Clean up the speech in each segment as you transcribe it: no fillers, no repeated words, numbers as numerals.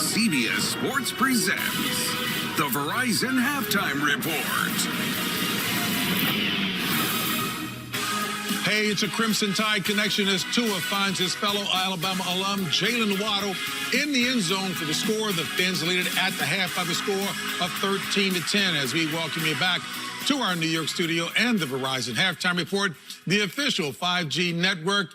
CBS Sports presents the Verizon Halftime Report. Hey, it's a Crimson Tide connection as Tua finds his fellow Alabama alum Jalen Waddle in the end zone for the score. The Fins lead it at the half by the score of 13-10 as we welcome you back to our New York studio and the Verizon Halftime Report, the official 5G network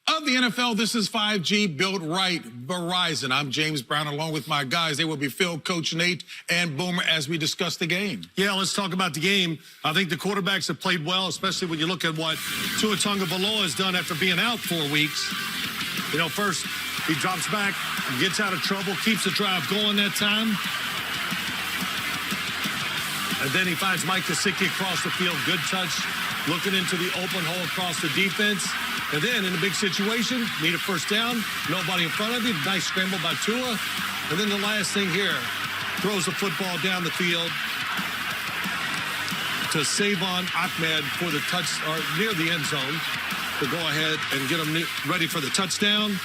of the NFL. This is 5G built right, Verizon. I'm James Brown along with my guys. They will be Phil, Coach Nate, and Boomer as we discuss the game. Yeah, let's talk about the game. I think the quarterbacks have played well, especially when you look at what Tua Tagovailoa has done after being out 4 weeks. You know, first he drops back, gets out of trouble, keeps the drive going that time. And then he finds Mike Gesicki across the field. Good touch, looking into the open hole across the defense. And then in a big situation, need a first down, nobody in front of you. Nice scramble by Tua. And then the last thing here, throws the football down the field to Savon Ahmed for the touch, or near the end zone, to go ahead and get him ready for the touchdown.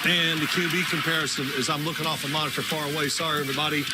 And the QB comparison, as I'm looking off a monitor far away, sorry everybody.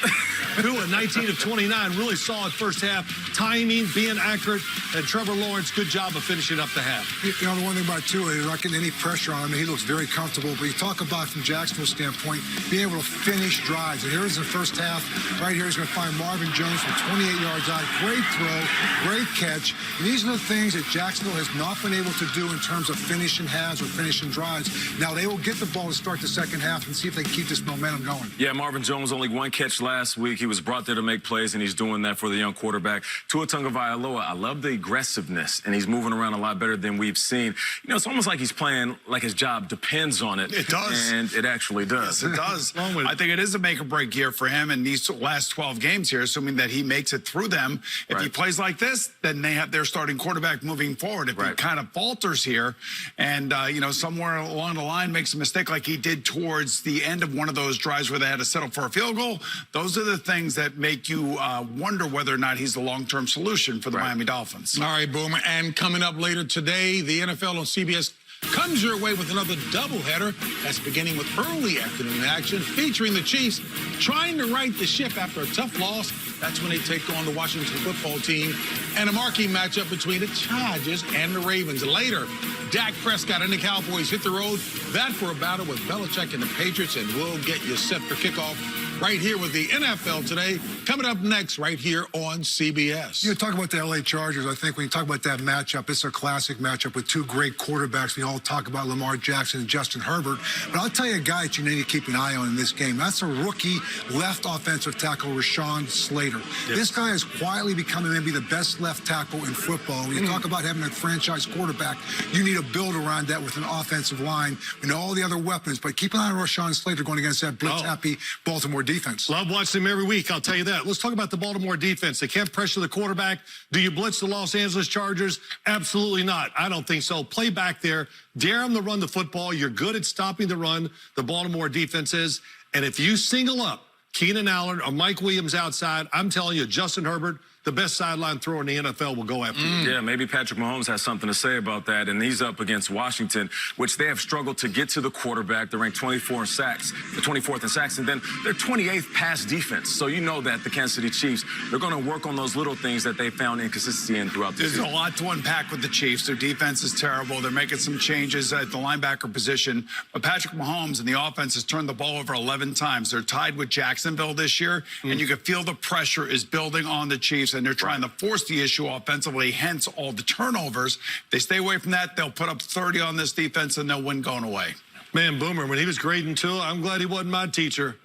Tua, 19 of 29, really solid first half. Timing, being accurate, and Trevor Lawrence, good job of finishing up the half. You know, the one thing about Tua, he's not getting any pressure on him. He looks very comfortable. But you talk about, from Jacksonville's standpoint, being able to finish drives. And here's the first half. Right here, he's going to find Marvin Jones from 28 yards out. Great throw, great catch. And these are the things that Jacksonville has not been able to do in terms of finishing halves or finishing drives. Now, they will get the ball to start the second half and see if they can keep this momentum going. Yeah, Marvin Jones, only one catch last week. He was brought there to make plays, and he's doing that for the young quarterback. Tua Tagovailoa, I love the aggressiveness, and he's moving around a lot better than we've seen. You know, it's almost like he's playing like his job depends on it. It does. And it actually does. Yes, it does. I think it is a make-or-break year for him in these last 12 games here, assuming that he makes it through them. If he plays like this, then they have their starting quarterback moving forward. If he kind of falters here and, you know, somewhere along the line makes a mistake like he did towards the end of one of those drives where they had to settle for a field goal, those are the things that make you wonder whether or not he's the long-term solution for the Miami Dolphins. All right, Boomer. And coming up later today, the NFL on CBS comes your way with another doubleheader that's beginning with early afternoon action featuring the Chiefs trying to right the ship after a tough loss. That's when they take on the Washington football team, and a marquee matchup between the Chargers and the Ravens. Later, Dak Prescott and the Cowboys hit the road. That for a battle with Belichick and the Patriots, and we'll get you set for kickoff right here with the NFL today. Coming up next right here on CBS. You talk about the L.A. Chargers. I think when you talk about that matchup, it's a classic matchup with two great quarterbacks. We all talk about Lamar Jackson and Justin Herbert. But I'll tell you a guy that you need to keep an eye on in this game. That's a rookie left offensive tackle, Rashawn Slater. Yes. This guy is quietly becoming maybe the best left tackle in football. When you talk about having a franchise quarterback, you need to build around that with an offensive line and all the other weapons. But keep an eye on Rashawn Slater going against that blitz-happy Baltimore defense. Love watching him every week, I'll tell you that. Let's talk about the Baltimore defense. They can't pressure the quarterback. Do you blitz the Los Angeles Chargers? Absolutely not. I don't think so. Play back there. Dare them to run the football. You're good at stopping the run, the Baltimore defense is. And if you single up Keenan Allen or Mike Williams outside, I'm telling you, Justin Herbert, the best sideline thrower in the NFL, will go after you. Yeah, maybe Patrick Mahomes has something to say about that, and he's up against Washington, which they have struggled to get to the quarterback. They're ranked 24 in sacks, the 24th in sacks, and then they're 28th pass defense. So you know that the Kansas City Chiefs, they're going to work on those little things that they found inconsistency in throughout the season. There's a lot to unpack with the Chiefs. Their defense is terrible. They're making some changes at the linebacker position. But Patrick Mahomes and the offense has turned the ball over 11 times. They're tied with Jacksonville this year, and you can feel the pressure is building on the Chiefs, and they're trying to force the issue offensively, hence all the turnovers. If they stay away from that, they'll put up 30 on this defense, and they'll win going away. Man, Boomer, when he was grading Tua, I'm glad he wasn't my teacher.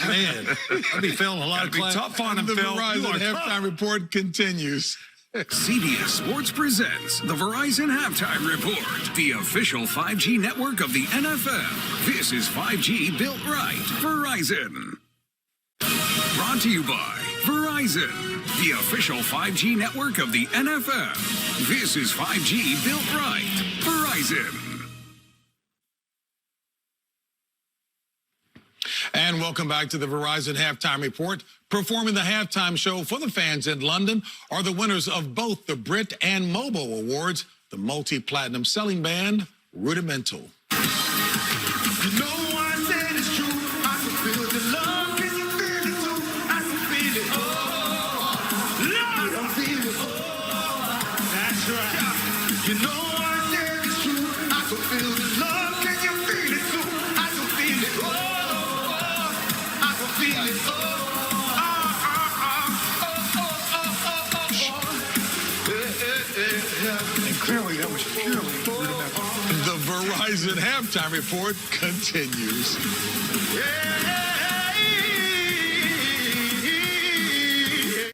Man, I'd be failing a lot of class. Tough on him, The Phil. Verizon Halftime Report continues. CBS Sports presents the Verizon Halftime Report, the official 5G network of the NFL. This is 5G built right. Verizon. Brought to you by Verizon, the official 5G network of the NFL. This is 5G built right. Verizon. And welcome back to the Verizon Halftime Report. Performing the halftime show for the fans in London are the winners of both the Brit and Mobo Awards, the multi-platinum selling band, Rudimental. No one said it's true. I can feel the You know I said it's true. I can feel the love. Can you feel it too? I can feel it. Oh, I can feel it. And clearly that was purely rudimentary. The Verizon halftime report continues. Yeah.